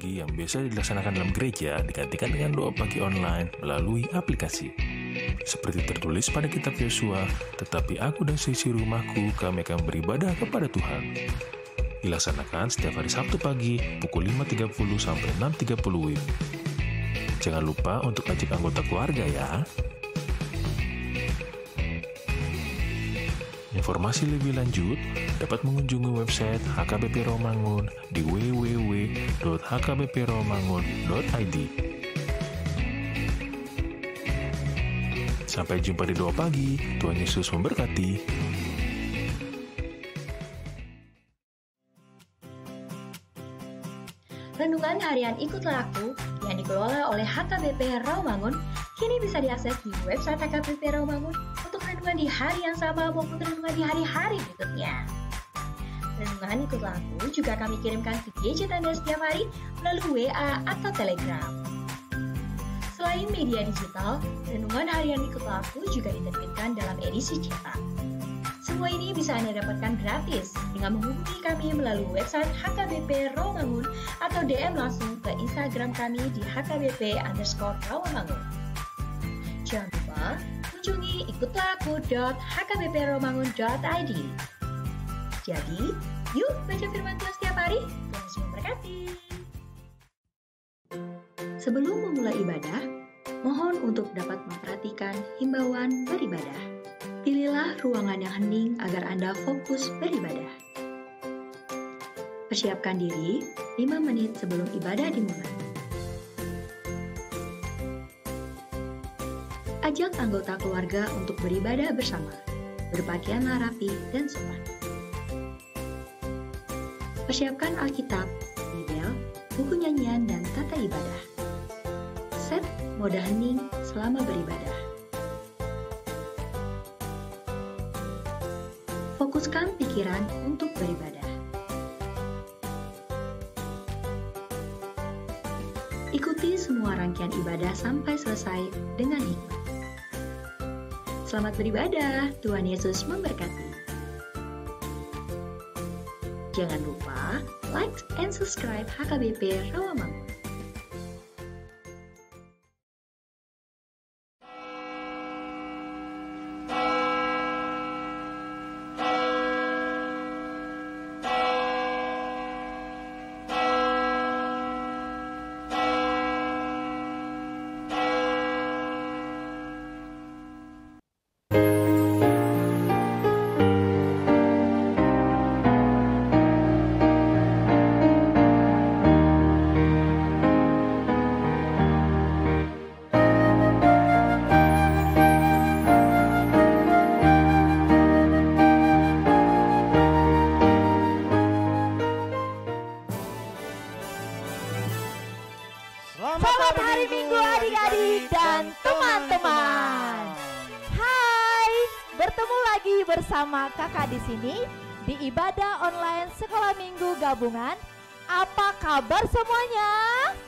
pagi yang biasa dilaksanakan dalam gereja digantikan dengan doa pagi online melalui aplikasi. Seperti tertulis pada kitab Yosua, tetapi aku dan seisi rumahku kami akan beribadah kepada Tuhan. Dilaksanakan setiap hari Sabtu pagi pukul 5.30 sampai 6.30 WIB. Jangan lupa untuk ajak anggota keluarga ya. Informasi lebih lanjut dapat mengunjungi website HKBP Rawamangun di www.hkbprawamangun.id. Sampai jumpa di doa pagi. Tuhan Yesus memberkati. Renungan harian Ikutlah Aku yang dikelola oleh HKBP Rawamangun kini bisa diakses di website HKBP Rawamangun untuk renungan di hari yang sama maupun renungan di hari-hari berikutnya. Renungan Ikutlah Aku juga kami kirimkan ke gadget Anda setiap hari melalui WA atau Telegram. Selain media digital, renungan harian Ikutlah Aku juga diterbitkan dalam edisi cetak. Semua ini bisa Anda dapatkan gratis dengan menghubungi kami melalui website HKBP Rawamangun atau DM langsung ke Instagram kami di HKBP_Rawamangun. Jangan lupa kunjungi ikutlahku.hkbprawamangun.id. Jadi, yuk baca firman Tuhan setiap hari. Tuhan Yesus memberkati. Sebelum memulai ibadah, mohon untuk dapat memperhatikan himbauan beribadah. Pilihlah ruangan yang hening agar Anda fokus beribadah. Persiapkan diri 5 menit sebelum ibadah dimulai. Ajak anggota keluarga untuk beribadah bersama. Berpakaianlah rapi dan sopan. Persiapkan Alkitab, Bibel, buku nyanyian, dan tata ibadah. Set mode hening selama beribadah. Fokuskan pikiran untuk beribadah. Ikuti semua rangkaian ibadah sampai selesai dengan hikmat. Selamat beribadah, Tuhan Yesus memberkati. Jangan lupa like and subscribe HKBP Rawamangun. Selamat hari Minggu adik-adik dan teman-teman. Hai, bertemu lagi bersama kakak di sini di ibadah online sekolah minggu gabungan. Apa kabar semuanya?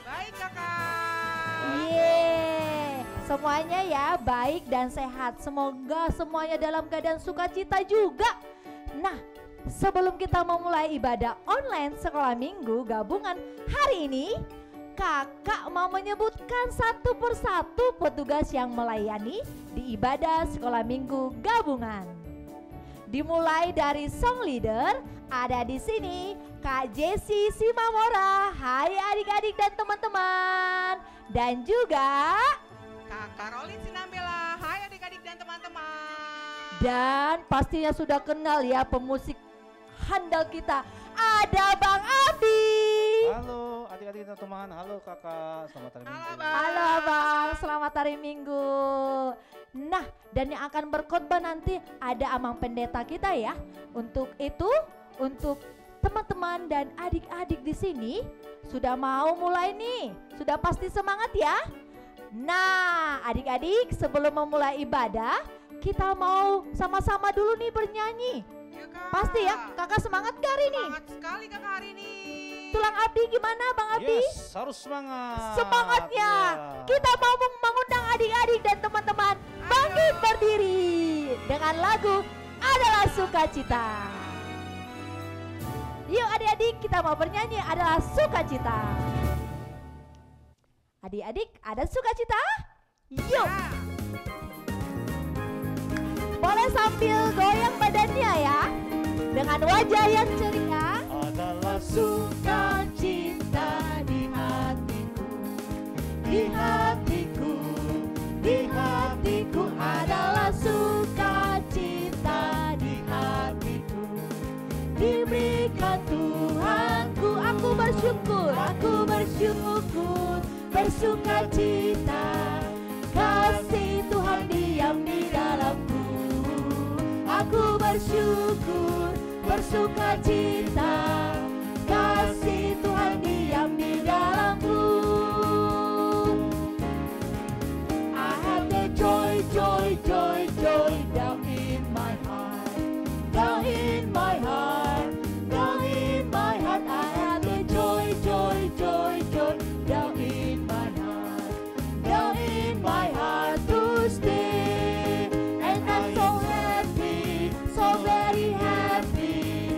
Baik kakak. Yeay, semuanya ya baik dan sehat. Semoga semuanya dalam keadaan sukacita juga. Nah, sebelum kita memulai ibadah online sekolah minggu gabungan hari ini, kakak mau menyebutkan satu persatu petugas yang melayani di ibadah sekolah minggu gabungan. Dimulai dari song leader, ada di sini Kak Jessie Simamora. Hai adik-adik dan teman-teman. Dan juga Kakak Rolin Sinambela. Hai adik-adik dan teman-teman. dan pastinya sudah kenal ya pemusik handal kita. Ada Bang Abi. Halo adik-adik dan teman, halo kakak, selamat hari Minggu. Halo Bang, selamat hari Minggu. Nah, dan yang akan berkhotbah nanti ada Amang Pendeta kita ya. Untuk itu, untuk teman-teman dan adik-adik di sini sudah mau mulai nih, sudah pasti semangat ya. Nah, adik-adik sebelum memulai ibadah, kita mau sama-sama dulu nih bernyanyi. Ya, Kak. Pasti ya, kakak semangat gak hari ini? Semangat sekali kakak hari ini. Tulang Abdi gimana Bang Abdi? Yes, harus semangat. Semangatnya. Ya. Kita mau mengundang adik-adik dan teman-teman bangkit berdiri dengan lagu Adalah Sukacita. Yuk adik-adik kita mau bernyanyi Adalah Sukacita. Adik-adik ada sukacita? Yuk! Ya. Boleh sambil goyang badannya ya. Dengan wajah yang ceria. Adalah Sukacita di hatiku, di hatiku, di hatiku adalah sukacita di hatiku. Diberikan Tuhanku, aku bersyukur, bersukacita. Kasih Tuhan diam di dalamku. Aku bersyukur, bersukacita. Kasih Tuhan diam di dalamku. I have the joy, joy, joy, joy down in my heart, down in my heart, down in my heart. I have the joy, joy, joy, joy down in my heart, down in my heart to stay. And I'm so happy, so very happy.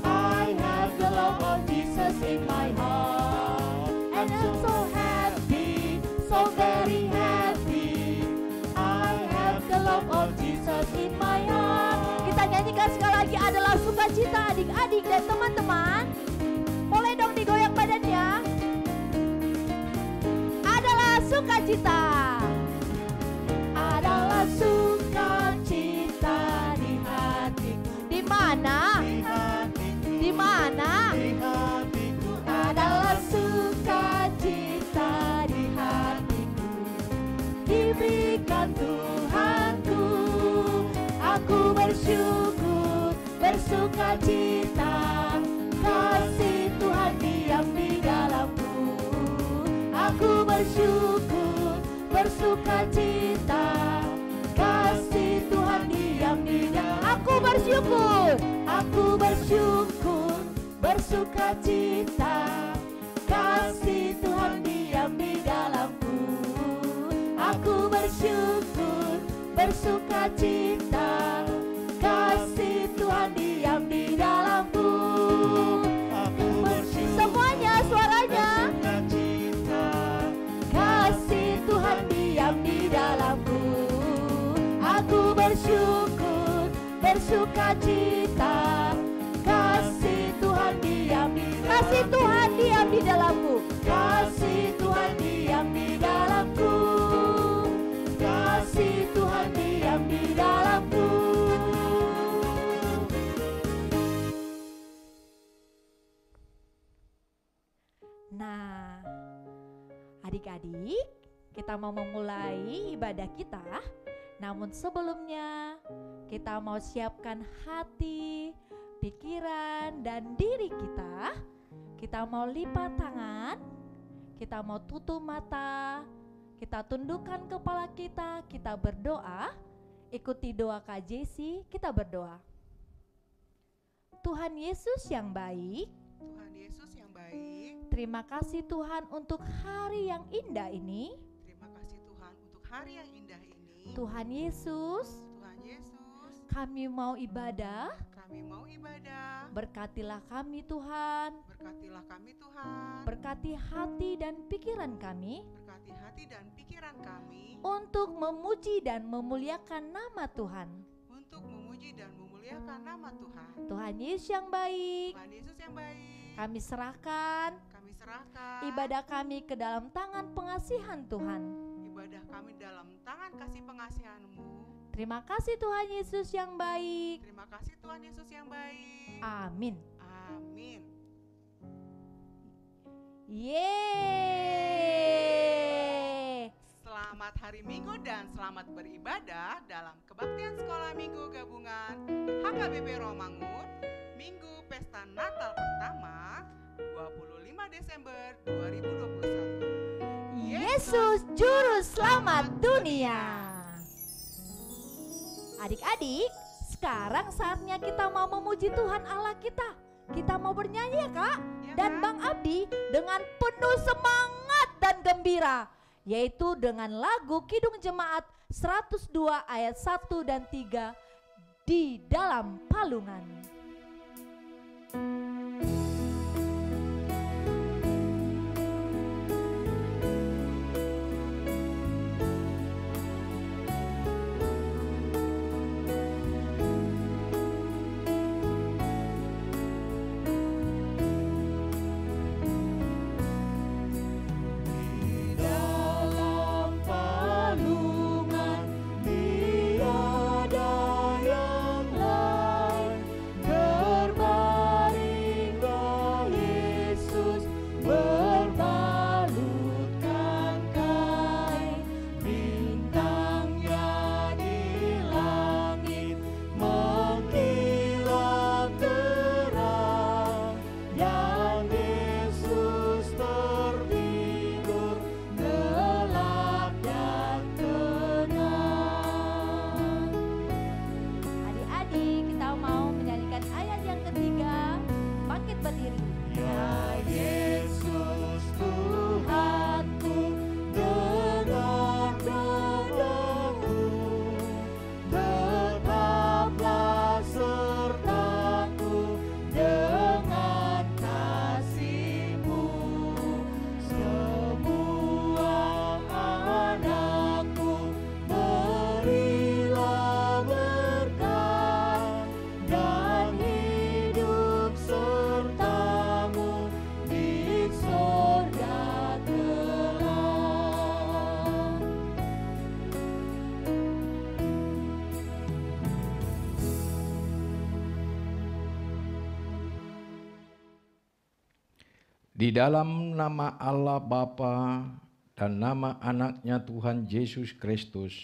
I have the love of Jesus in my heart, and I'm so happy, so very happy. I have the love of Jesus in my heart. Kita nyanyikan sekali lagi, adalah sukacita adik-adik dan teman-teman. Boleh dong digoyang badannya. Adalah sukacita. Adalah sukacita di hatiku. Di mana? Di mana? Adalah sukacita di hatiku. Diberikan Tuhanku. Aku bersyukur, bersukacita. Kasih Tuhan diam di dalamku. Aku bersyukur, bersukacita. Kasih Tuhan diam di dalam. Aku bersyukur, bersukacita. Kasih Tuhan diam di dalamku. Aku bersyukur, bersukacita. Kasih Tuhan diam di dalamku. Semuanya suaranya. Kasih Tuhan diam di dalamku. Aku bersyukur, bersukacita. Kasih Tuhan diam di dalamku. Kasih Tuhan diam di dalamku. Kasih Tuhan diam di dalamku. Kasih Tuhan diam di dalamku. Nah, adik-adik, kita mau memulai ibadah kita. Namun sebelumnya, kita mau siapkan hati, pikiran, dan diri kita. Kita mau lipat tangan, kita mau tutup mata, kita tundukkan kepala kita berdoa. Ikuti doa Kak Jessie, kita berdoa. Tuhan Yesus yang baik, Tuhan Yesus yang baik, terima kasih Tuhan untuk hari yang indah ini. terima kasih Tuhan untuk hari yang indah ini. Tuhan Yesus, Tuhan Yesus, kami mau ibadah. kami mau ibadah. Berkatilah kami Tuhan. Berkatilah kami Tuhan. Berkati hati dan pikiran kami Berkati hati dan pikiran kami untuk memuji dan memuliakan nama Tuhan. untuk memuji dan memuliakan nama Tuhan. Tuhan Yesus yang baik, Tuhan Yesus yang baik, kami serahkan kami serahkan ibadah kami ke dalam tangan pengasihan Tuhan. ibadah kami dalam tangan kasih pengasihan-Mu. Terima kasih Tuhan Yesus yang baik. Terima kasih Tuhan Yesus yang baik. Amin. Amin. Yeay. Selamat hari Minggu dan selamat beribadah dalam kebaktian sekolah minggu gabungan HKBP Romangun Minggu Pesta Natal pertama 25 Desember 2021. Yesus Juru Selamat dunia. Adik-adik, sekarang saatnya kita mau memuji Tuhan Allah kita. Kita mau bernyanyi ya Kak? Ya, Dan Kak? Bang Abdi dengan penuh semangat dan gembira, yaitu dengan lagu Kidung Jemaat 102 ayat 1 dan 3, Di Dalam Palungan. Di dalam nama Allah Bapa dan nama anaknya Tuhan Yesus Kristus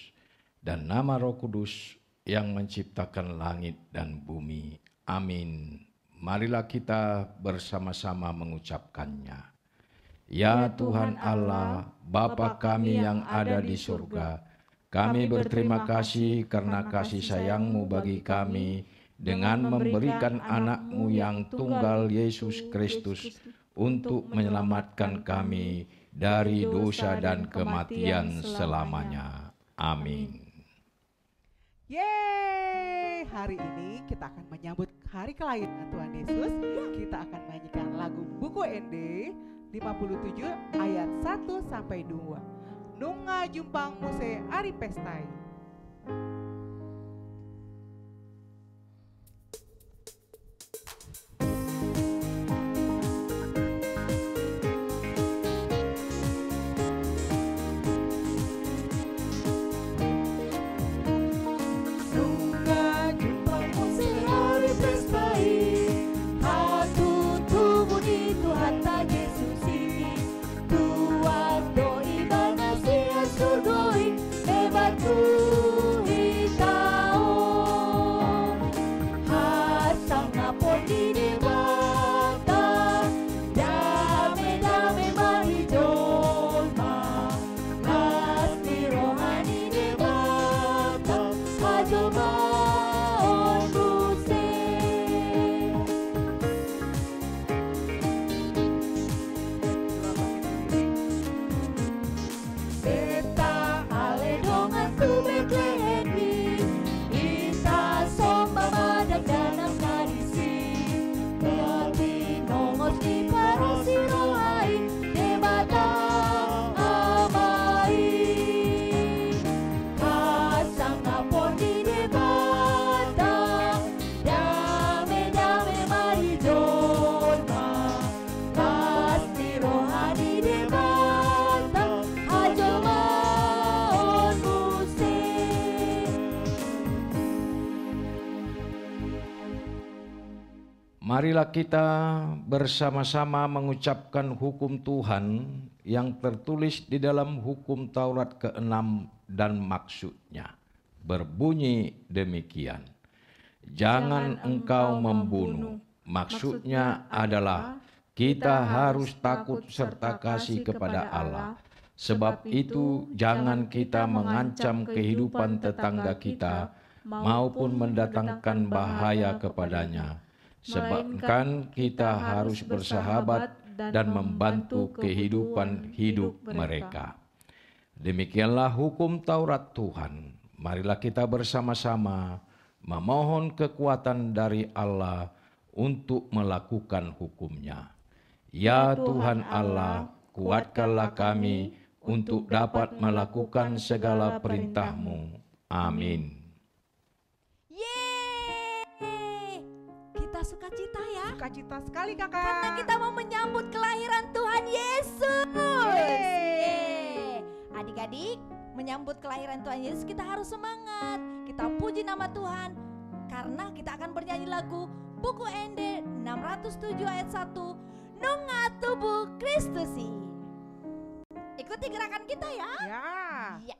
dan nama Roh Kudus yang menciptakan langit dan bumi. Amin. Marilah kita bersama-sama mengucapkannya. Ya Tuhan Allah, Bapa kami yang ada di surga, kami berterima kasih karena kasih sayang-Mu bagi kami dengan memberikan anak-Mu yang tunggal Yesus Kristus untuk menyelamatkan kami dari dosa dan kematian selamanya. Amin. Yeay, hari ini kita akan menyambut hari kelahiran Tuhan Yesus. Kita akan menyanyikan lagu Buku ND 57 ayat 1 sampai 2. Nunga jumpang muse ari pestai. Marilah kita bersama-sama mengucapkan hukum Tuhan yang tertulis di dalam hukum Taurat ke-6 dan maksudnya. Berbunyi demikian. Jangan engkau membunuh. Maksudnya adalah kita harus takut serta kasih kepada Allah. Sebab itu jangan kita mengancam kehidupan tetangga kita maupun mendatangkan bahaya kepadanya. Sebabkan kita harus bersahabat dan membantu kehidupan hidup mereka. Demikianlah hukum Taurat Tuhan. Marilah kita bersama-sama memohon kekuatan dari Allah untuk melakukan hukum-Nya. Ya Tuhan Allah, kuatkanlah kami untuk dapat melakukan segala perintah-Mu. Amin. Sukacita ya. Sukacita sekali kakak. Karena kita mau menyambut kelahiran Tuhan Yesus. Adik-adik, menyambut kelahiran Tuhan Yesus kita harus semangat. Kita puji nama Tuhan. Karena kita akan bernyanyi lagu Buku ND 607 ayat 1. Nunga tubuh Kristusi. Ikuti gerakan kita ya. Ya.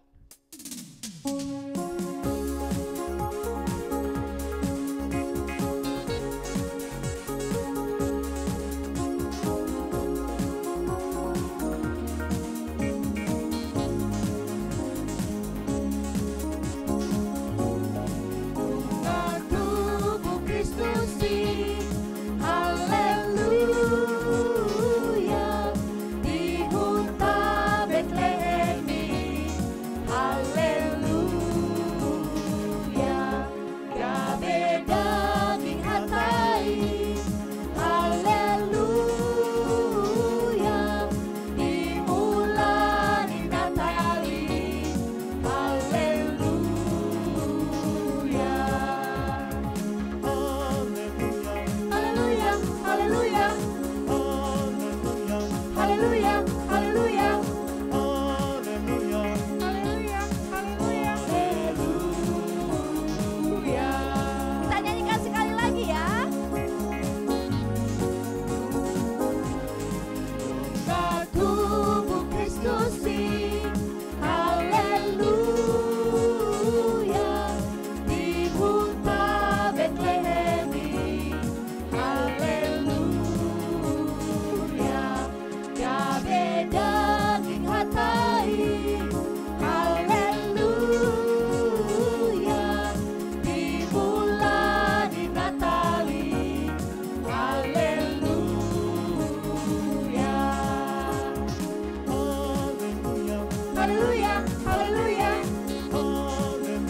haleluya, haleluya, haleluya,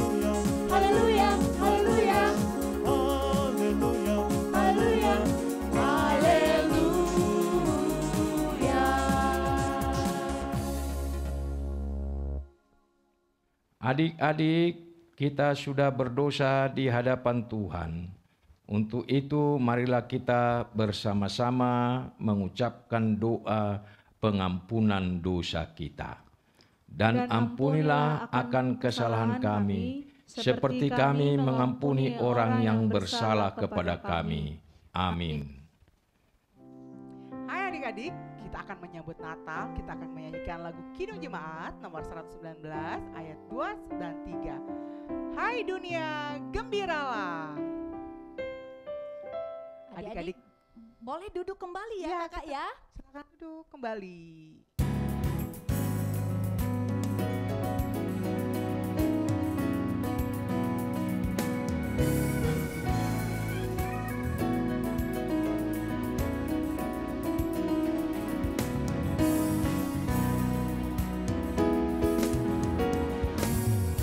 haleluya, haleluya, haleluya. Adik-adik, kita sudah berdosa di hadapan Tuhan. Untuk itu marilah kita bersama-sama mengucapkan doa pengampunan dosa kita. Dan ampunilah akan kesalahan kami, seperti kami mengampuni orang yang bersalah kepada kami. Amin. Hai adik-adik, kita akan menyambut Natal. Kita akan menyanyikan lagu Kidung Jemaat nomor 119 ayat 2 dan 3. Hai dunia, gembiralah. Adik-adik boleh duduk kembali ya, Kakak ya. Silakan duduk kembali.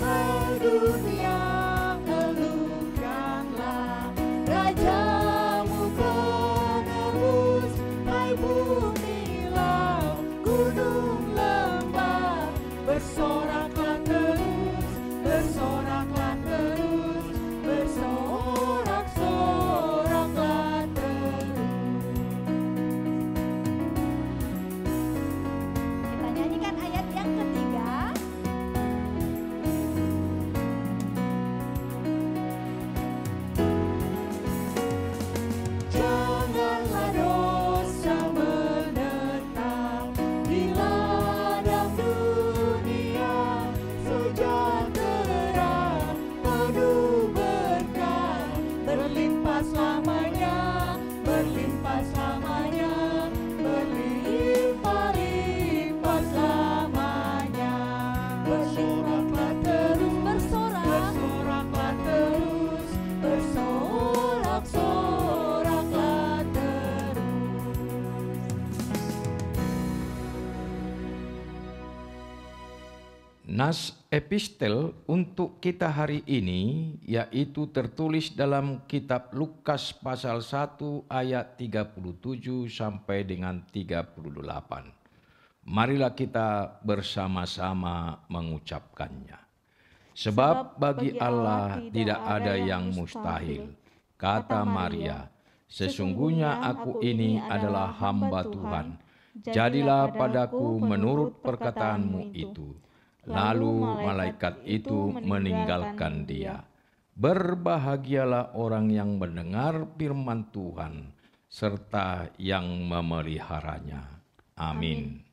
Hai dunia, ngeluhkanlah Rajamu penebus. Hai bumi, laut, gunung, lembah, bersoraklah terus, bersoraklah terus, bersorak-soraklah terus. Kita nyanyikan ayat yang ketiga. Janganlah dosa menetap di ladang dunia, sejahtera penuh berkah, berlimpah selamanya, berlimpah selamanya, berlimpah-limpah selamanya. Bersoraklah terus, bersoraklah terus, bersorak-soraklah terus. Nas epistel untuk kita hari ini yaitu tertulis dalam kitab Lukas pasal 1 ayat 37 sampai dengan 38. Marilah kita bersama-sama mengucapkannya. Sebab bagi Allah tidak ada yang mustahil. Kata Maria, sesungguhnya aku ini adalah hamba Tuhan. Jadilah padaku menurut perkataanmu itu. Lalu malaikat itu meninggalkan dia. Berbahagialah orang yang mendengar firman Tuhan serta yang memeliharanya. Amin.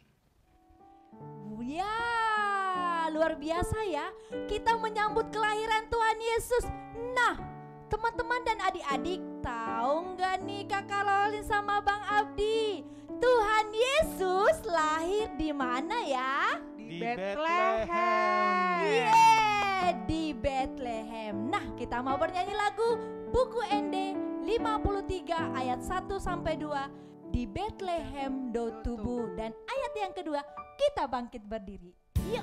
Ya, luar biasa ya. Kita menyambut kelahiran Tuhan Yesus. Nah, teman-teman dan adik-adik, tahu nggak nih Kakak Lolin sama Bang Abdi? Tuhan Yesus lahir di mana ya? Di Bethlehem. Yeay, di Bethlehem. Nah, kita mau bernyanyi lagu Buku ND 53 ayat 1 sampai 2. Di Bethlehem do tubuh. Dan ayat yang kedua, kita bangkit berdiri. Yuk.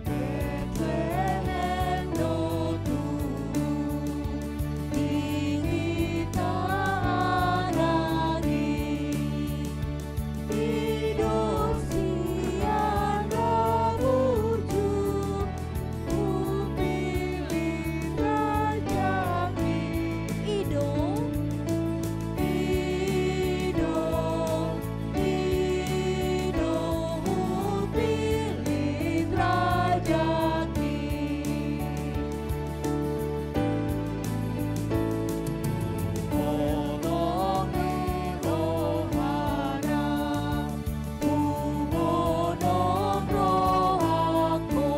Bethlehem do tubuh, diri tak lagi, tidur siang berwujud, ku pilih rajani. Idong, idong, idong, ku pilih rajani. Bolongi rohana, kubonom rohako,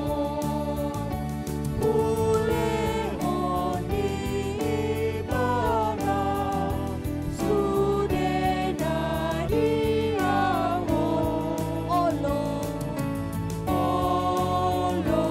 kulehoni ibadah, sudena diawo. Olo, olo,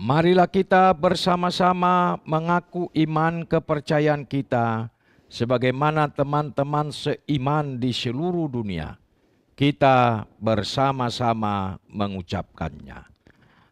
Marilah kita bersama-sama mengaku iman kepercayaan kita sebagaimana teman-teman seiman di seluruh dunia. Kita bersama-sama mengucapkannya.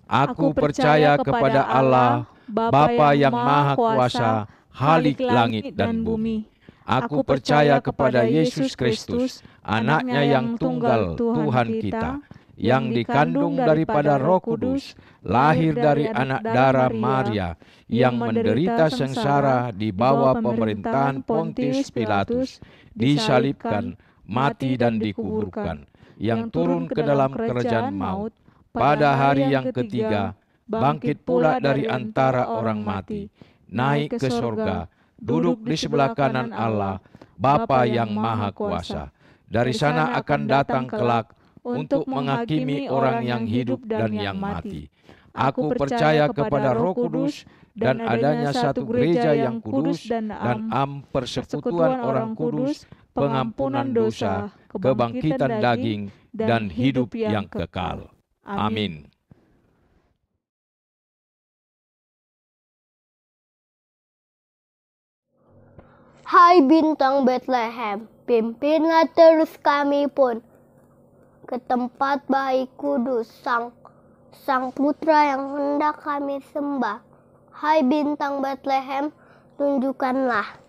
Aku percaya kepada Allah, Bapa yang Maha Kuasa, Khalik langit dan bumi. Aku percaya kepada Yesus Kristus, anaknya yang tunggal Tuhan kita, yang dikandung daripada Roh Kudus, lahir dari anak darah Maria, yang menderita sengsara di bawah pemerintahan Pontius Pilatus, disalibkan, mati dan dikuburkan, yang turun ke dalam kerajaan maut, pada hari yang ketiga, bangkit pula dari antara orang mati, naik ke sorga, duduk di sebelah kanan Allah, Bapa yang Maha Kuasa. Dari sana akan datang kelak untuk menghakimi orang yang hidup dan yang mati. Aku percaya kepada Roh Kudus dan adanya satu gereja yang kudus dan persekutuan orang kudus, pengampunan dosa, kebangkitan daging, dan hidup yang kekal. Amin. Hai bintang Bethlehem, pimpinlah terus kami pun ke tempat baik kudus Sang Putra yang hendak kami sembah. Hai bintang Bethlehem, tunjukkanlah.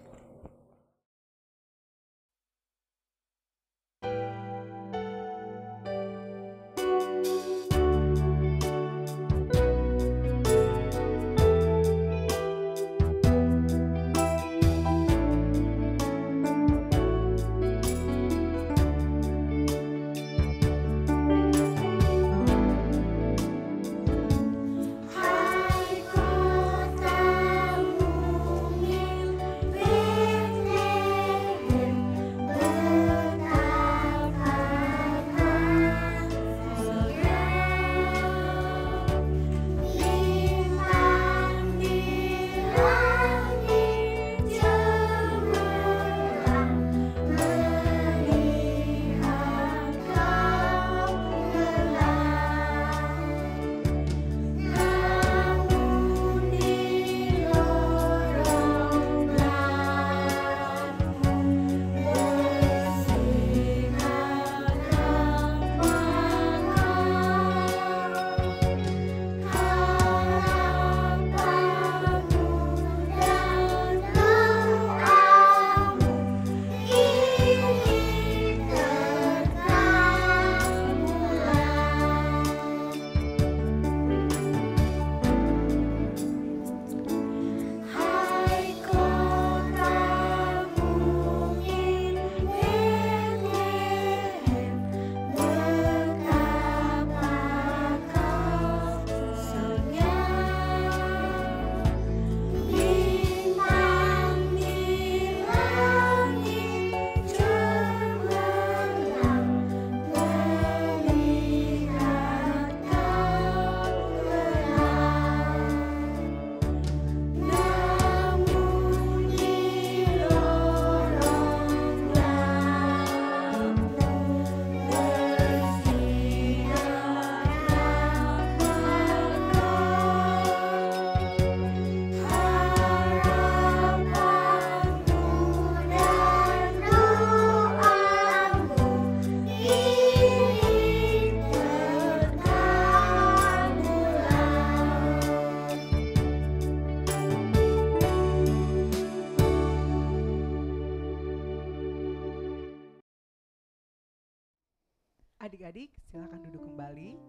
Adik-adik, silakan duduk kembali.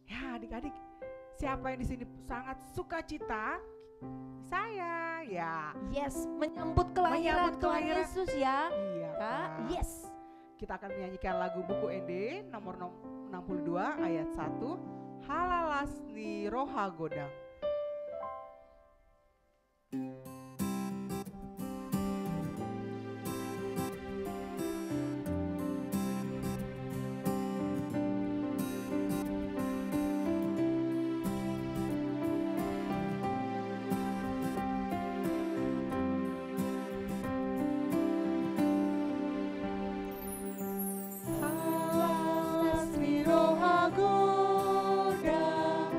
Ya, adik-adik, siapa yang di sini sangat sukacita? Saya, ya. Yes, menyambut kelahiran Tuhan Yesus ya. Iya, Kak. Yes. Kita akan menyanyikan lagu buku ND nomor 62 ayat 1, Halalasni Roha Godang. Roha Godang,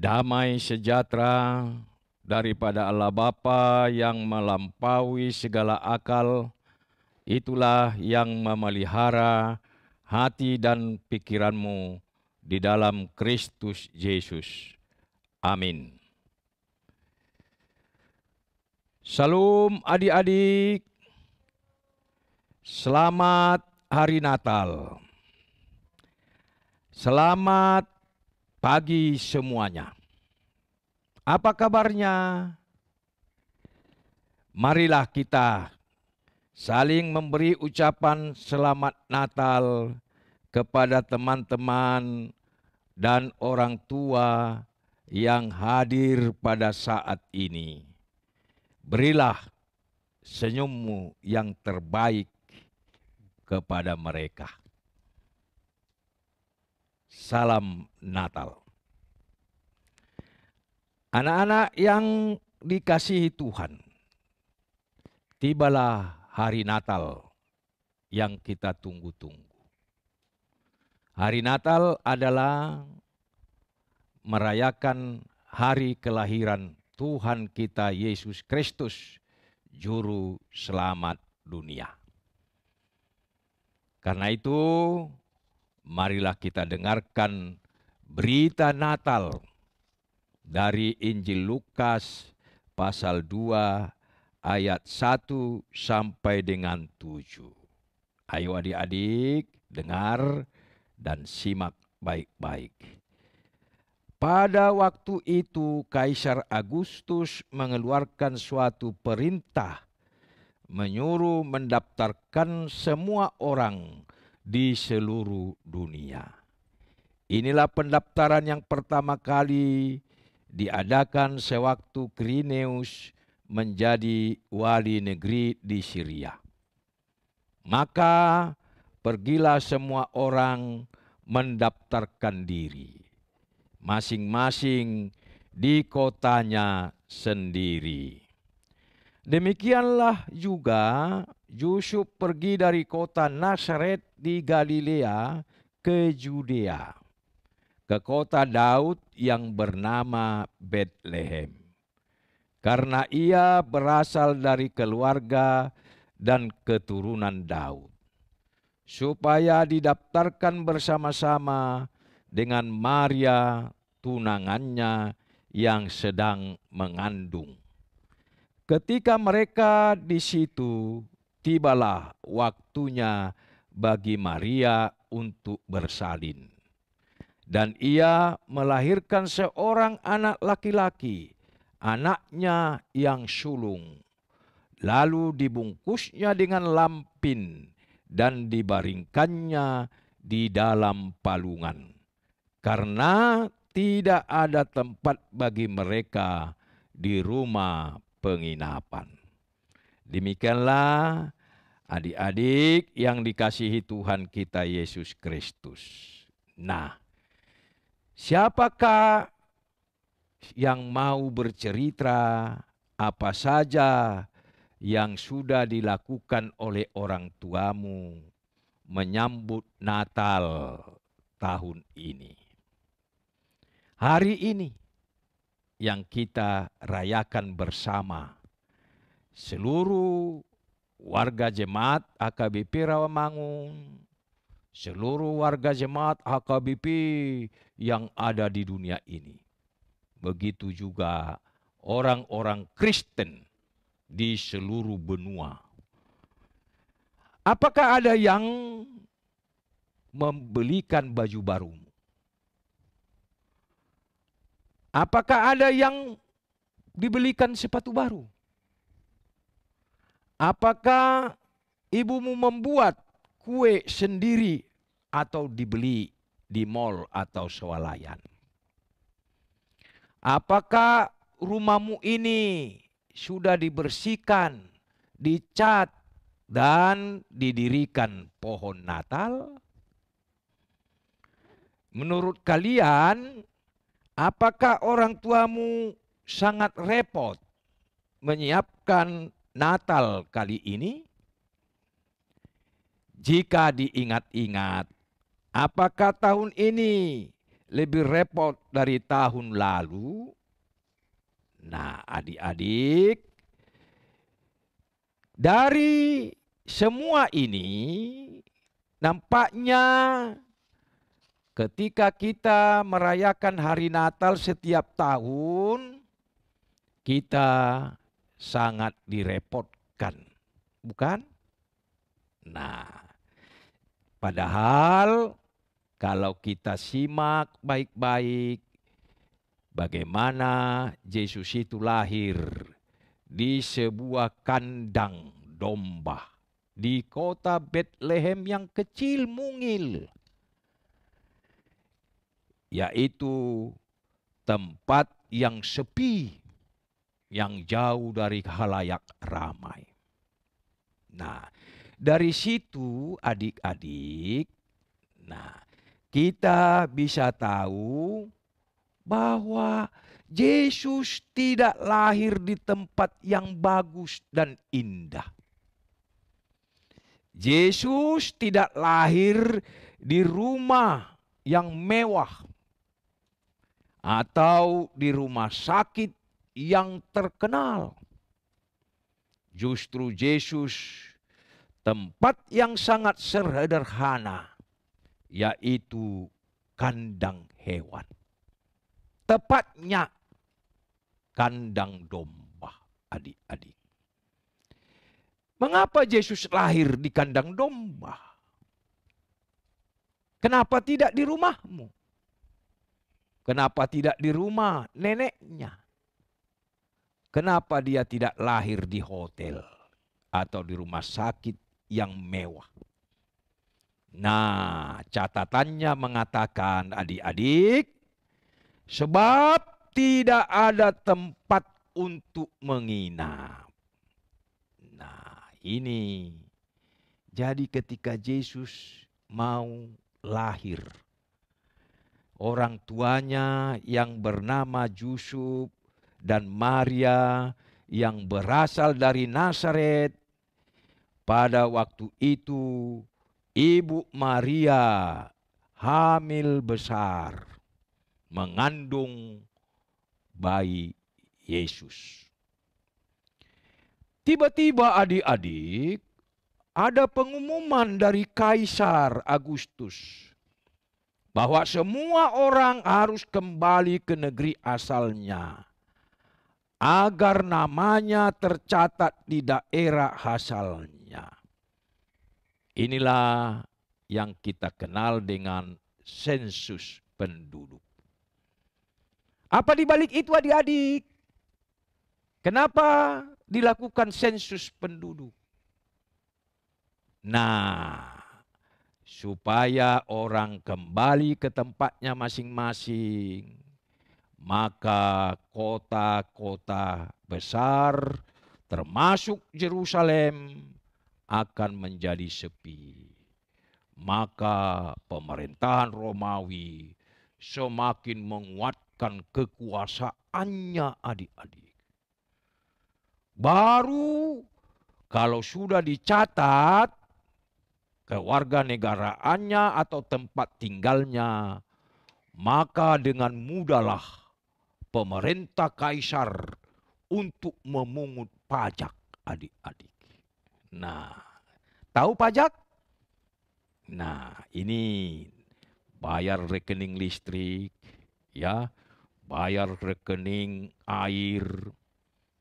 Damai sejahtera daripada Allah Bapa yang melampaui segala akal, itulah yang memelihara hati dan pikiranmu di dalam Kristus Yesus. Amin. Salam adik-adik, selamat hari Natal. Selamat pagi semuanya. Apa kabarnya? Marilah kita saling memberi ucapan selamat Natal kepada teman-teman dan orang tua yang hadir pada saat ini. Berilah senyummu yang terbaik kepada mereka. Salam Natal. Anak-anak yang dikasihi Tuhan, tibalah hari Natal yang kita tunggu-tunggu. Hari Natal adalah merayakan hari kelahiran Tuhan kita Yesus Kristus, Juru Selamat dunia. Karena itu, marilah kita dengarkan berita Natal dari Injil Lukas pasal 2 ayat 1 sampai dengan 7. Ayo adik-adik, dengar dan simak baik-baik. Pada waktu itu Kaisar Agustus mengeluarkan suatu perintah menyuruh mendaftarkan semua orang di seluruh dunia. Inilah pendaftaran yang pertama kali diadakan sewaktu Quirinius menjadi wali negeri di Syria. Maka pergilah semua orang mendaftarkan diri, masing-masing di kotanya sendiri. Demikianlah juga Yusuf pergi dari kota Nazaret di Galilea ke Judea, ke kota Daud yang bernama Betlehem, karena ia berasal dari keluarga dan keturunan Daud, supaya didaftarkan bersama-sama dengan Maria tunangannya yang sedang mengandung. Ketika mereka di situ, tibalah waktunya bagi Maria untuk bersalin. Dan ia melahirkan seorang anak laki-laki, anaknya yang sulung. Lalu dibungkusnya dengan lampin dan dibaringkannya di dalam palungan, karena tidak ada tempat bagi mereka di rumah penginapan. Demikianlah adik-adik yang dikasihi Tuhan kita Yesus Kristus. Nah, siapakah yang mau bercerita apa saja yang sudah dilakukan oleh orang tuamu menyambut Natal tahun ini? Hari ini yang kita rayakan bersama seluruh warga jemaat HKBP Rawamangun, seluruh warga jemaat HKBP yang ada di dunia ini. Begitu juga orang-orang Kristen di seluruh benua. Apakah ada yang membelikan baju baru? Apakah ada yang dibelikan sepatu baru? Apakah ibumu membuat kue sendiri atau dibeli di mal atau swalayan? Apakah rumahmu ini sudah dibersihkan, dicat, dan didirikan pohon Natal? Menurut kalian, apakah orang tuamu sangat repot menyiapkan Natal kali ini? Jika diingat-ingat, apakah tahun ini lebih repot dari tahun lalu. Nah, adik-adik, dari semua ini nampaknya ketika kita merayakan hari Natal setiap tahun, kita sangat direpotkan, bukan? Nah, padahal kalau kita simak baik-baik bagaimana Yesus itu lahir di sebuah kandang domba di kota Bethlehem yang kecil mungil, yaitu tempat yang sepi, yang jauh dari khalayak ramai. Nah, dari situ adik-adik, kita bisa tahu bahwa Yesus tidak lahir di tempat yang bagus dan indah. Yesus tidak lahir di rumah yang mewah atau di rumah sakit yang terkenal. Justru Yesus tempat yang sangat sederhana, yaitu kandang hewan. Tepatnya kandang domba, adik-adik. Mengapa Yesus lahir di kandang domba? Kenapa tidak di rumahmu? Kenapa tidak di rumah neneknya? Kenapa dia tidak lahir di hotel atau di rumah sakit yang mewah? Nah, catatannya mengatakan adik-adik, sebab tidak ada tempat untuk menginap. Nah, ini jadi ketika Yesus mau lahir, orang tuanya yang bernama Yusuf dan Maria yang berasal dari Nazaret, pada waktu itu Ibu Maria hamil besar, mengandung bayi Yesus. Tiba-tiba adik-adik, ada pengumuman dari Kaisar Agustus bahwa semua orang harus kembali ke negeri asalnya agar namanya tercatat di daerah asalnya. Inilah yang kita kenal dengan sensus penduduk. Apa di balik itu adik-adik? Kenapa dilakukan sensus penduduk? Nah, supaya orang kembali ke tempatnya masing-masing, maka kota-kota besar termasuk Yerusalem akan menjadi sepi. Maka pemerintahan Romawi semakin menguatkan kekuasaannya adik-adik. Baru kalau sudah dicatat kewarganegaraannya atau tempat tinggalnya, maka dengan mudahlah pemerintah kaisar untuk memungut pajak adik-adik. Nah, tahu pajak? Nah, ini bayar rekening listrik, ya, bayar rekening air,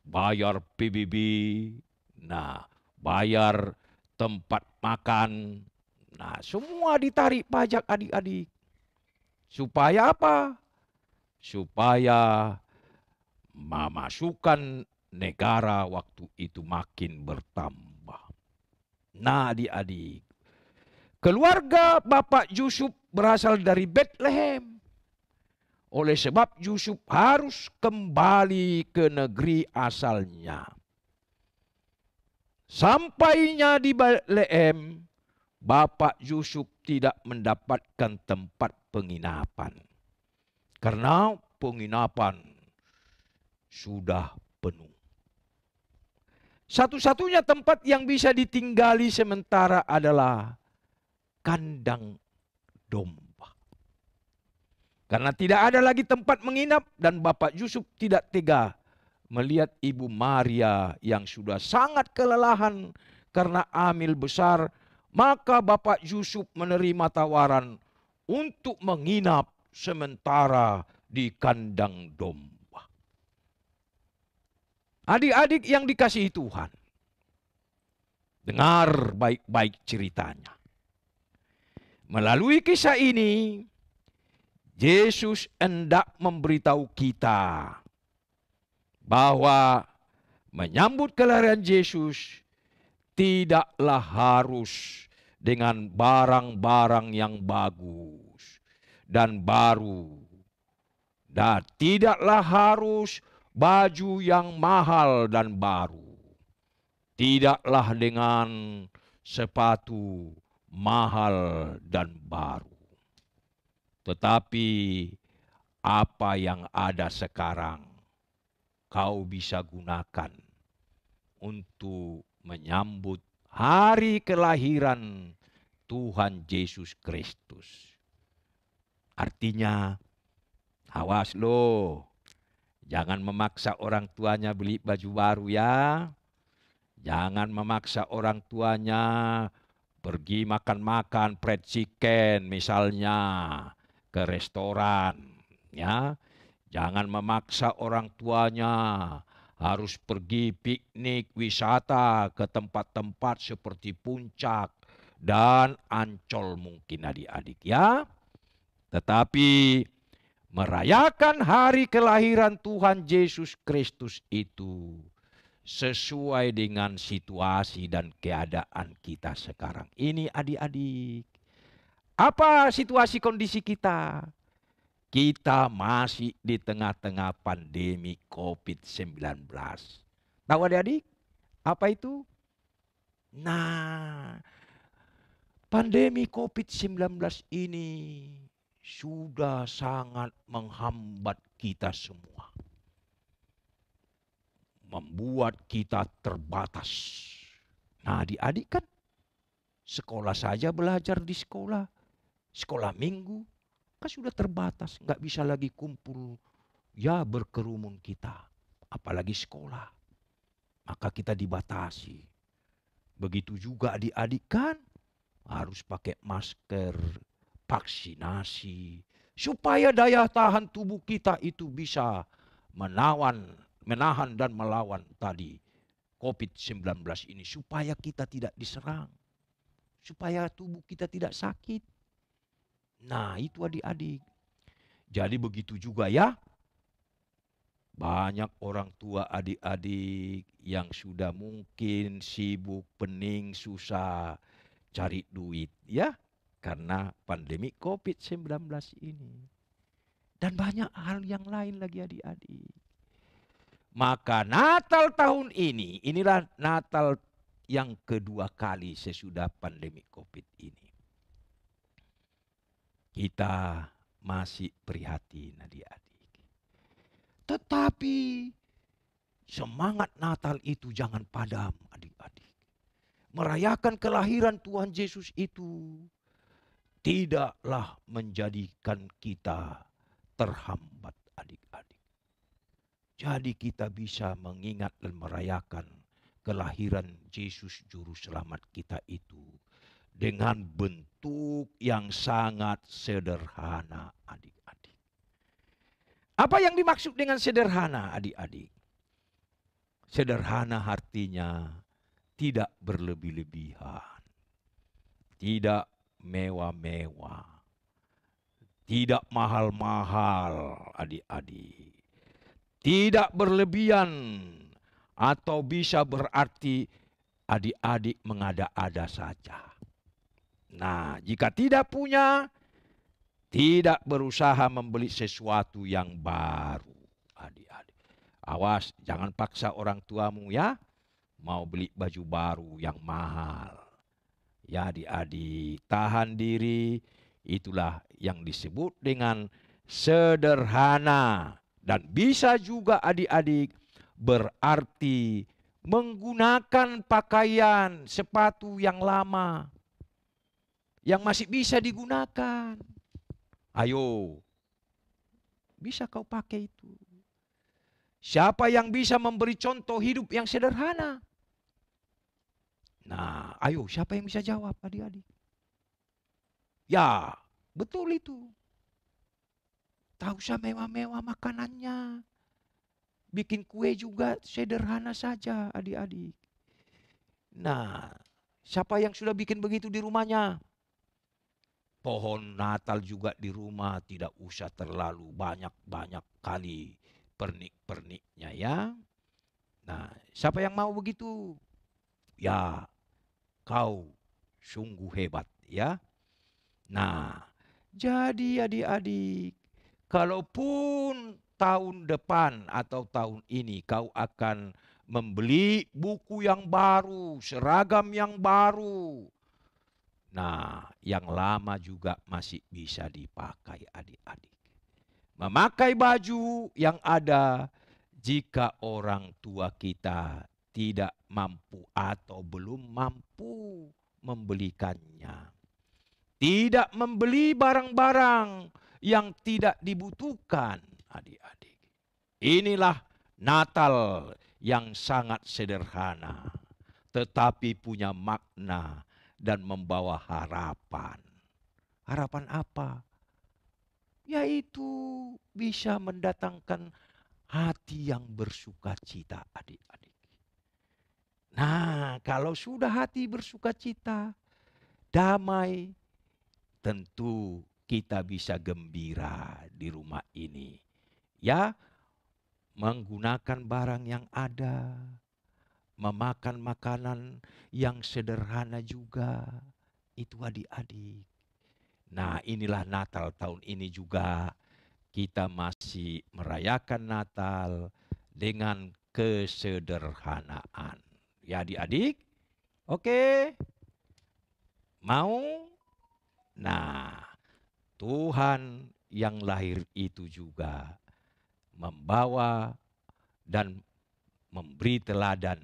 bayar PBB, nah, bayar tempat makan. Nah, semua ditarik pajak adik-adik. Supaya apa? Supaya memasukkan negara waktu itu makin bertambah. Nah, adik-adik, keluarga Bapak Yusuf berasal dari Bethlehem. Oleh sebab Yusuf harus kembali ke negeri asalnya. Sampainya di Bethlehem, Bapak Yusuf tidak mendapatkan tempat penginapan. Karena penginapan sudah penuh. Satu-satunya tempat yang bisa ditinggali sementara adalah kandang domba. Karena tidak ada lagi tempat menginap dan Bapak Yusuf tidak tega melihat Ibu Maria yang sudah sangat kelelahan karena hamil besar. Maka Bapak Yusuf menerima tawaran untuk menginap sementara di kandang domba. Adik-adik yang dikasihi Tuhan, dengar baik-baik ceritanya. Melalui kisah ini, Yesus hendak memberitahu kita bahwa menyambut kelahiran Yesus tidaklah harus dengan barang-barang yang bagus dan baru. Dan tidaklah harus baju yang mahal dan baru. Tidaklah dengan sepatu mahal dan baru. Tetapi apa yang ada sekarang kau bisa gunakan untuk menyambut hari kelahiran Tuhan Yesus Kristus. Artinya, awas lo, jangan memaksa orang tuanya beli baju baru ya. Jangan memaksa orang tuanya pergi makan-makan fried chicken misalnya ke restoran, ya. Jangan memaksa orang tuanya harus pergi piknik wisata ke tempat-tempat seperti Puncak dan Ancol mungkin adik-adik ya. Tetapi merayakan hari kelahiran Tuhan Yesus Kristus itu sesuai dengan situasi dan keadaan kita sekarang ini adik-adik. Apa situasi kondisi kita? Kita masih di tengah-tengah pandemi COVID-19. Tahu adik-adik? Apa itu? Nah, pandemi COVID-19 ini sudah sangat menghambat kita semua. Membuat kita terbatas. Nah, adik-adik kan sekolah saja belajar di sekolah. Sekolah minggu kan sudah terbatas. Nggak bisa lagi kumpul ya berkerumun kita. Apalagi sekolah. Maka kita dibatasi. Begitu juga adik-adik kan harus pakai masker, vaksinasi. Supaya daya tahan tubuh kita itu bisa menahan dan melawan tadi COVID-19 ini. Supaya kita tidak diserang. Supaya tubuh kita tidak sakit. Nah itu adik-adik. Jadi begitu juga ya. Banyak orang tua adik-adik yang sudah mungkin sibuk, pening, susah cari duit ya. Karena pandemi COVID-19 ini. Dan banyak hal yang lain lagi adik-adik. Maka Natal tahun ini, inilah Natal yang kedua kali sesudah pandemi COVID ini. Kita masih prihatin adik-adik. Tetapi semangat Natal itu jangan padam adik-adik. Merayakan kelahiran Tuhan Yesus itu tidaklah menjadikan kita terhambat adik-adik. Jadi kita bisa mengingat dan merayakan kelahiran Yesus Juru Selamat kita itu dengan bentuk yang sangat sederhana adik-adik. Apa yang dimaksud dengan sederhana adik-adik? Sederhana artinya tidak berlebih-lebihan. Tidak mewah-mewah. Tidak mahal-mahal adik-adik. Tidak berlebihan atau bisa berarti adik-adik mengada-ada saja. Nah, jika tidak punya, tidak berusaha membeli sesuatu yang baru. Adik-adik. Awas, jangan paksa orang tuamu ya. Mau beli baju baru yang mahal. Ya adik-adik, tahan diri. Itulah yang disebut dengan sederhana. Dan bisa juga adik-adik berarti menggunakan pakaian, sepatu yang lama. Yang masih bisa digunakan. Ayo, bisa kau pakai itu. Siapa yang bisa memberi contoh hidup yang sederhana? Nah, ayo siapa yang bisa jawab adik-adik? Ya, betul itu. Tak usah mewah-mewah makanannya. Bikin kue juga sederhana saja adik-adik. Nah, siapa yang sudah bikin begitu di rumahnya? Pohon Natal juga di rumah, tidak usah terlalu banyak-banyak kali pernik-perniknya ya. Nah, siapa yang mau begitu? Ya, kau sungguh hebat ya. Nah, jadi adik-adik, kalaupun tahun depan atau tahun ini kau akan membeli buku yang baru, seragam yang baru. Nah, yang lama juga masih bisa dipakai adik-adik. Memakai baju yang ada jika orang tua kita tidak mampu atau belum mampu membelikannya. Tidak membeli barang-barang yang tidak dibutuhkan adik-adik. Inilah Natal yang sangat sederhana, tetapi punya makna dan membawa harapan. Harapan apa? Yaitu bisa mendatangkan hati yang bersuka cita adik-adik. Nah, kalau sudah hati bersuka cita, damai, tentu kita bisa gembira di rumah ini. Ya, menggunakan barang yang ada, memakan makanan yang sederhana juga, itu adik-adik. Nah, inilah Natal tahun ini juga kita masih merayakan Natal dengan kesederhanaan. Ya adik-adik? Oke? Mau? Nah, Tuhan yang lahir itu juga membawa dan memberi teladan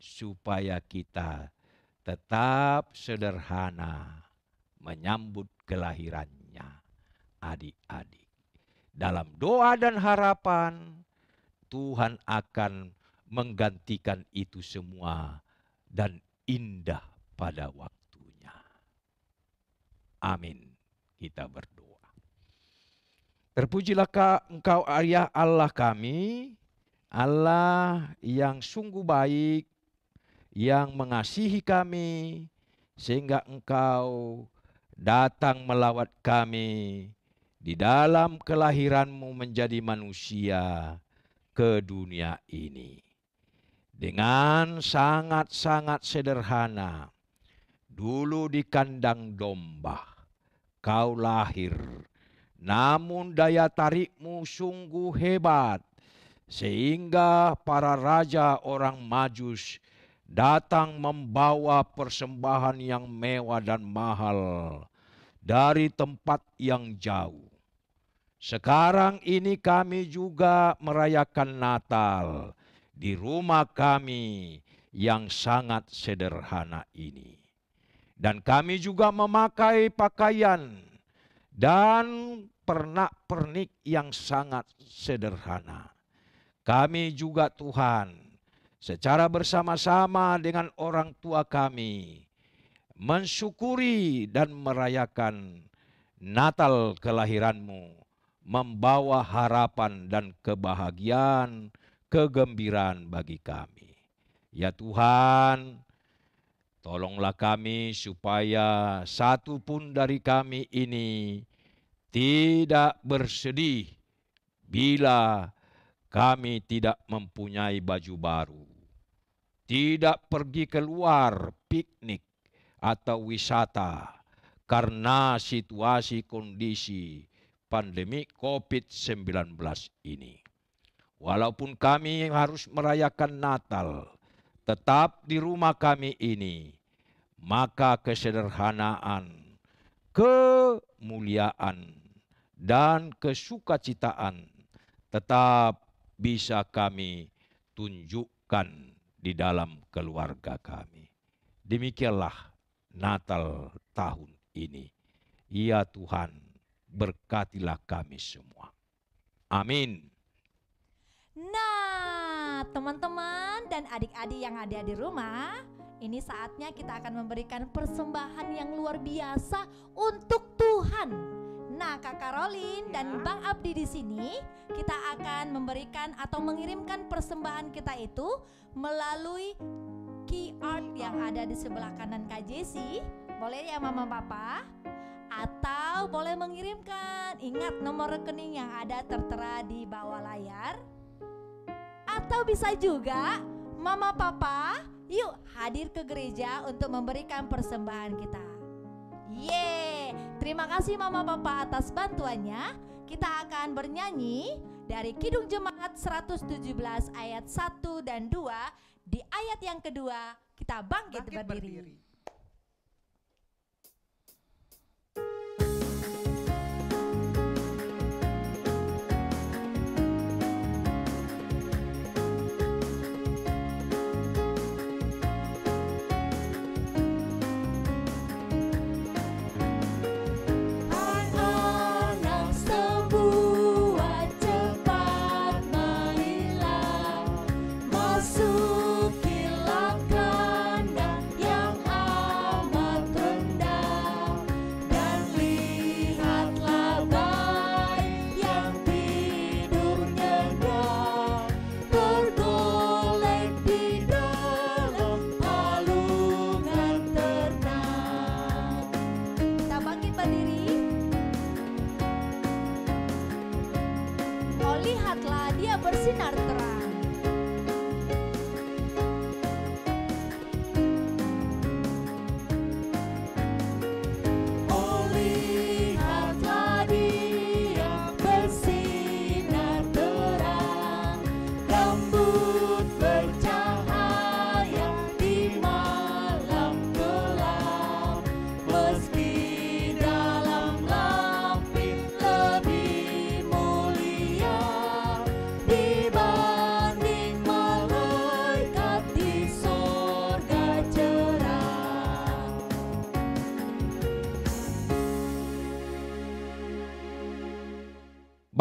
supaya kita tetap sederhana menyambut kelahirannya adik-adik. Dalam doa dan harapan, Tuhan akan menggantikan itu semua dan indah pada waktunya. Amin. Kita berdoa. Terpujilah Engkau ya Allah kami, Allah yang sungguh baik, yang mengasihi kami, sehingga Engkau datang melawat kami di dalam kelahiran-Mu menjadi manusia ke dunia ini. Dengan sangat-sangat sederhana, dulu di kandang domba, Kau lahir, namun daya tarik-Mu sungguh hebat, sehingga para raja orang Majus datang membawa persembahan yang mewah dan mahal dari tempat yang jauh. Sekarang ini kami juga merayakan Natal di rumah kami yang sangat sederhana ini. Dan kami juga memakai pakaian dan pernak-pernik yang sangat sederhana. Kami juga Tuhan, secara bersama-sama dengan orang tua kami, mensyukuri dan merayakan Natal kelahiran-Mu, membawa harapan dan kebahagiaan, kegembiraan bagi kami. Ya Tuhan, tolonglah kami supaya satu pun dari kami ini tidak bersedih bila kami tidak mempunyai baju baru, tidak pergi keluar piknik atau wisata karena situasi kondisi pandemi COVID-19 ini. Walaupun kami harus merayakan Natal, tetap di rumah kami ini, maka kesederhanaan, kemuliaan, dan kesukacitaan tetap bisa kami tunjukkan di dalam keluarga kami. Demikianlah Natal tahun ini. Ya Tuhan, berkatilah kami semua. Amin. Nah, teman-teman dan adik-adik yang ada di rumah, ini saatnya kita akan memberikan persembahan yang luar biasa untuk Tuhan. Nah, Kak Karolin dan Bang Abdi di sini, kita akan memberikan atau mengirimkan persembahan kita itu melalui QR yang ada di sebelah kanan Kak Jesi. Boleh ya Mama Papa? Atau boleh mengirimkan, ingat nomor rekening yang ada tertera di bawah layar. Atau bisa juga Mama Papa, yuk hadir ke gereja untuk memberikan persembahan kita. Yeay, terima kasih Mama Papa atas bantuannya. Kita akan bernyanyi dari Kidung Jemaat 117 ayat 1 dan 2. Di ayat yang kedua kita bangkit berdiri. Masukilah kandang yang amat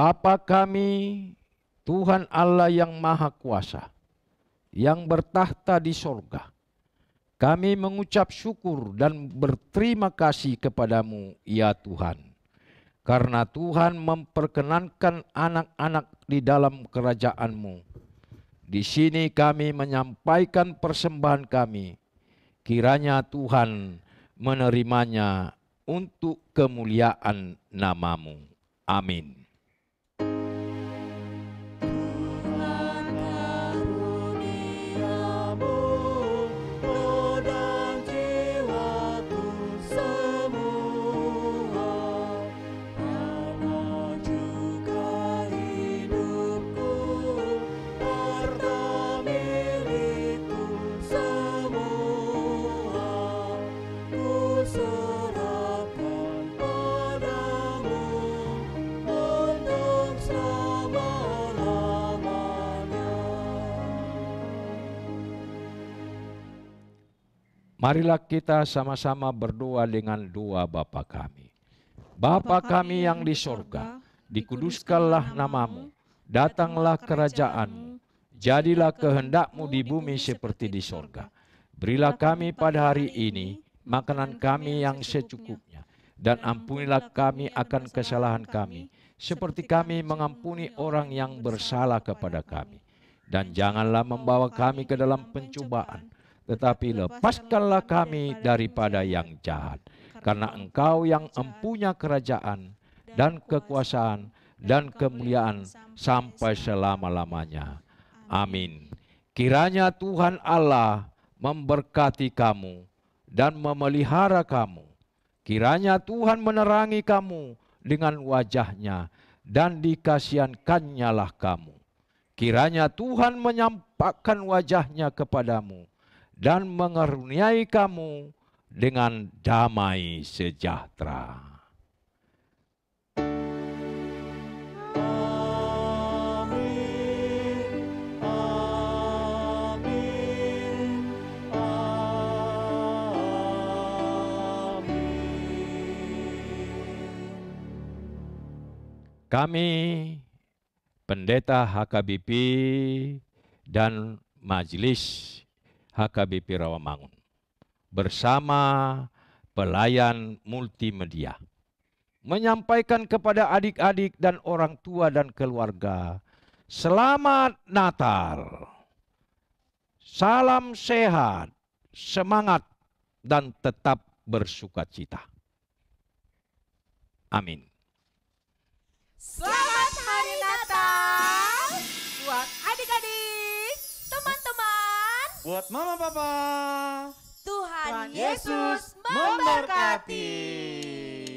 Bapa kami, Tuhan Allah yang Maha Kuasa, yang bertahta di sorga, kami mengucap syukur dan berterima kasih kepadamu, ya Tuhan. Karena Tuhan memperkenankan anak-anak di dalam kerajaan-Mu. Di sini kami menyampaikan persembahan kami. Kiranya Tuhan menerimanya untuk kemuliaan nama-Mu. Amin. Marilah kita sama-sama berdoa dengan doa Bapa kami. Bapa kami yang di sorga, dikuduskanlah nama-Mu, datanglah kerajaan-Mu, jadilah kehendak-Mu di bumi seperti di sorga. Berilah kami pada hari ini makanan kami yang secukupnya, dan ampunilah kami akan kesalahan kami, seperti kami mengampuni orang yang bersalah kepada kami. Dan janganlah membawa kami ke dalam pencobaan, tetapi lepaskanlah kami daripada yang jahat. Karena Engkau yang empunya kerajaan dan kekuasaan dan kemuliaan sampai selama-lamanya. Amin. Kiranya Tuhan Allah memberkati kamu dan memelihara kamu. Kiranya Tuhan menerangi kamu dengan wajah-Nya dan dikasihankannya lah kamu. Kiranya Tuhan menyampakkan wajah-Nya kepadamu dan mengaruniai kamu dengan damai sejahtera. Amin, amin, amin. Kami pendeta HKBP dan majelis HKBP Rawamangun bersama pelayan multimedia menyampaikan kepada adik-adik dan orang tua dan keluarga, selamat Natal, salam sehat, semangat, dan tetap bersukacita. Amin. Selamat Hari Natal buat adik-adik, teman-teman. Buat mama papa. Tuhan Tuhan Yesus Yesus memberkati. memberkati.